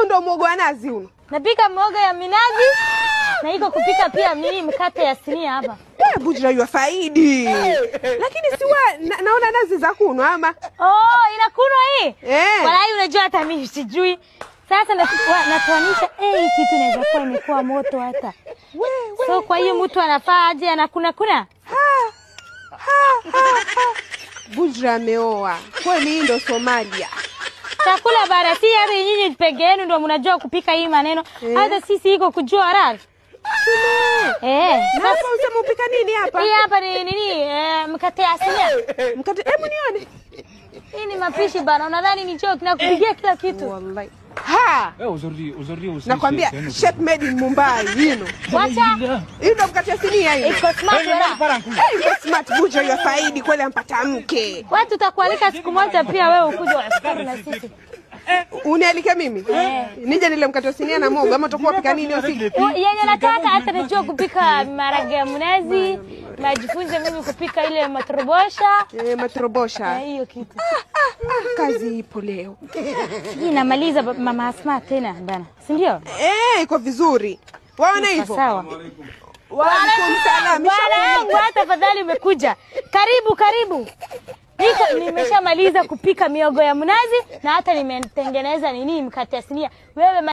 ndo muogo wa nazi uno. Napika muogo ya minazi na iko kupika pia mimi mkate ya sinia hapa. Bujra yu faidi. Lakini siwa naona nazi za kunwa ama. Oh, inakunwa hii? Walai unajua hata mimi sijui. Sasa natuanisha kitu inaweza kuwa imekuwa moto hata. So kwa hiyo mtu anafaa aje anakuna. Bujra ameoa. Kweli ndo Somalia. Chakula bara si hata nyinyi peke yenu ndio mnajua kupika hii maneno. Hata sisi iko kujua harari. Sasa unasema upika nini hapa? Hii hapa ni nini? Mkate ya sinia. Mkate, hebu nione. Hii ni mapishi bana. Unadhani ni joke na kupigia kila kitu? Wallahi. Uzuri. Nakwambia chef made in Mumbai hino. Wacha. Hino mkate ya sinia hii. Iko smart wala. Iko smart. Bujra yu faidi kweli ampata mke. Watu tutakualika siku moja pia wewe ukuje usikare na sisi. Unialike mimi? Nije nile mkate wa sinia na mogo ama utakuwa pika nini usiku? Yenye nataka hata nijue kupika maharage ya mnazi, najifunze mimi kupika ile matrobosha. Matrobosha. Hiyo kitu. Kazi ipo leo. Hii namaliza mama Asma tena bana. Si ndio? Iko vizuri. Waona hivyo? Sawa. Waalaikum salaam. Wanangu hata fadhali umekuja. Karibu. Nimeshamaliza kupika miogo ya mnazi na hata nimetengeneza mkate ya sinia. Wewe